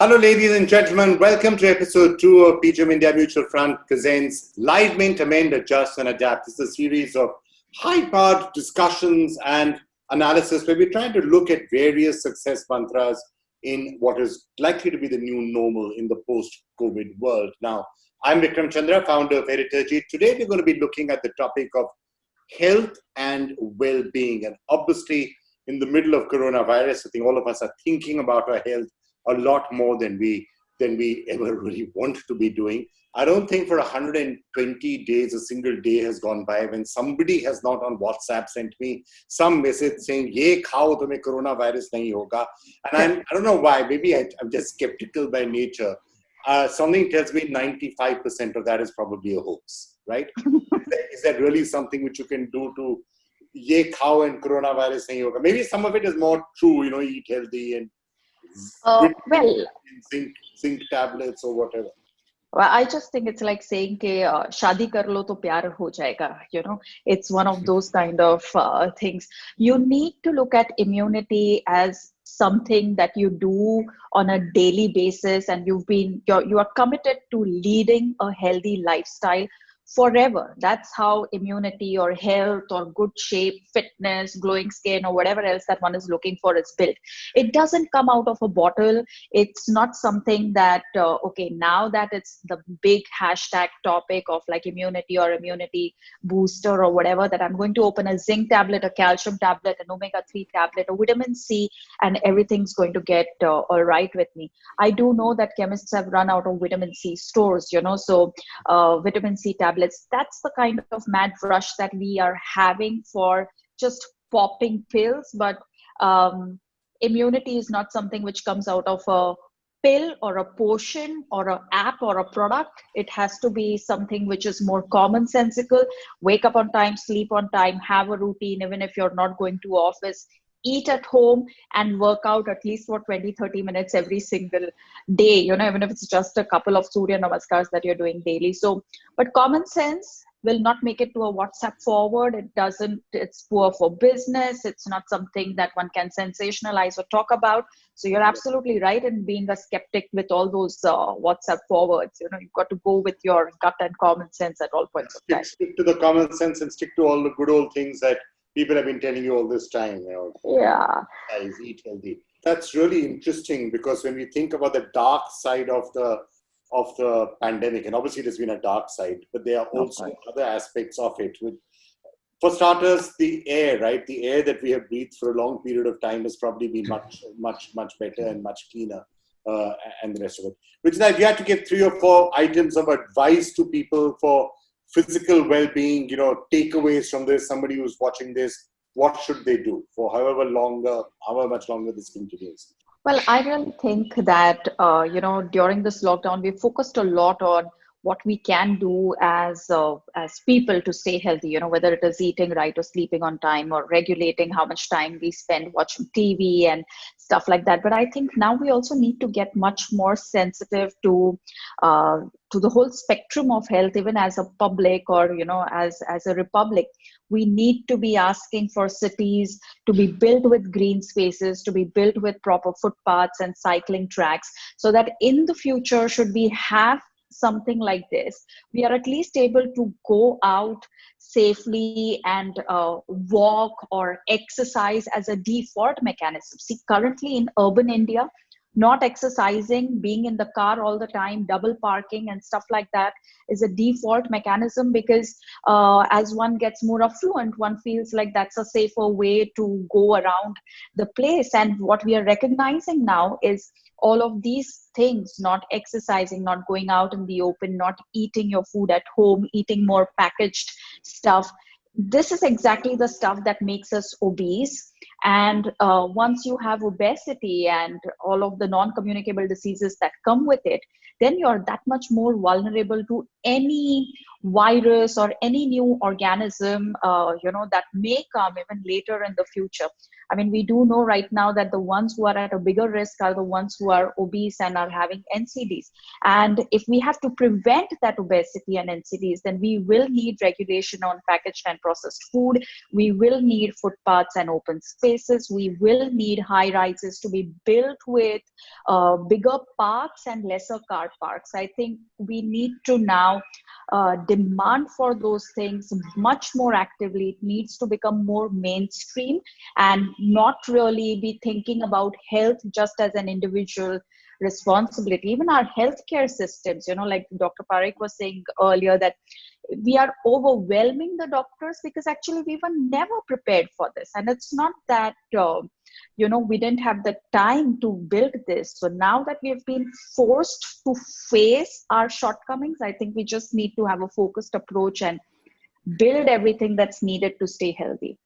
Hello, ladies and gentlemen. Welcome to episode 2 of PGM India Mutual Fund presents Live Mint, Amend, Adjust, and Adapt. This is a series of high-powered discussions and analysis where we're trying to look at various success mantras in what is likely to be the new normal in the post-COVID world. Now, I'm Vikram Chandra, founder of Heritage. Today, we're going to be looking at the topic of health and well-being. And obviously, in the middle of coronavirus, I think all of us are thinking about our health a lot more than we ever really want to be doing. I don't think for 120 days, a single day has gone by when somebody has not on WhatsApp sent me some message saying, "Ye khao, tumhe coronavirus nahi hoga." And I don't know why, maybe I'm just skeptical by nature. Something tells me 95% of that is probably a hoax, right? Is that really something which you can do to ye khao and coronavirus nahi hoga? Maybe some of it is more true, eat healthy and Well, zinc tablets or whatever. I just think it's like saying कि शादी कर लो तो प्यार हो जाएगा. It's one of those kind of things. You need to look at immunity as something that you do on a daily basis, and you are committed to leading a healthy lifestyle forever. That's how immunity or health or good shape, fitness, glowing skin, or whatever else that one is looking for is built. It doesn't come out of a bottle. It's not something that, now that it's the big hashtag topic of like immunity or immunity booster or whatever, that I'm going to open a zinc tablet, a calcium tablet, an omega-3 tablet, a vitamin C, and everything's going to get all right with me. I do know that chemists have run out of vitamin C stores, so vitamin C tablets. That's the kind of mad rush that we are having for just popping pills. But immunity is not something which comes out of a pill or a potion or an app or a product. It has to be something which is more commonsensical. Wake up on time, sleep on time, have a routine, even if you're not going to office. Eat at home and work out at least for 20-30 minutes every single day, even if it's just a couple of Surya Namaskars that you're doing daily. So, but common sense will not make it to a WhatsApp forward. It's poor for business. It's not something that one can sensationalize or talk about. So you're absolutely right in being a skeptic with all those WhatsApp forwards. You've got to go with your gut and common sense at all points of time. Stick to the common sense and stick to all the good old things that people have been telling you all this time. Yeah. Guys, eat healthy. That's really interesting because when we think about the dark side of the pandemic, and obviously there's been a dark side, but there are also other aspects of it. For starters, the air, right? The air that we have breathed for a long period of time has probably been much better and much cleaner, and the rest of it. Which is that if you had to give 3 or 4 items of advice to people for physical well-being, takeaways from this, somebody who's watching this, what should they do for however much longer this continues? Well, I really think that, during this lockdown, we focused a lot on what we can do as people to stay healthy, whether it is eating right or sleeping on time or regulating how much time we spend watching TV and stuff like that. But I think now we also need to get much more sensitive to the whole spectrum of health, even as a public or, as a republic. We need to be asking for cities to be built with green spaces, to be built with proper footpaths and cycling tracks, so that in the future, should we have something like this, we are at least able to go out safely and walk or exercise as a default mechanism. See, currently in urban India, not exercising, being in the car all the time, double parking and stuff like that is a default mechanism because as one gets more affluent, one feels like that's a safer way to go around the place. And what we are recognizing now is all of these things, not exercising, not going out in the open, not eating your food at home, eating more packaged stuff. This is exactly the stuff that makes us obese. And once you have obesity and all of the non-communicable diseases that come with it, then you're that much more vulnerable to any virus or any new organism, that may come even later in the future. I mean, we do know right now that the ones who are at a bigger risk are the ones who are obese and are having NCDs. And if we have to prevent that obesity and NCDs, then we will need regulation on packaged and processed food. We will need footpaths and open spaces. We will need high rises to be built with bigger parks and lesser car parks. I think we need to now demand for those things much more actively. It needs to become more mainstream and not really be thinking about health just as an individual responsibility. Even our healthcare systems, like Dr. Parekh was saying earlier, that we are overwhelming the doctors because actually we were never prepared for this. And it's not that, we didn't have the time to build this. So now that we have been forced to face our shortcomings, I think we just need to have a focused approach and build everything that's needed to stay healthy.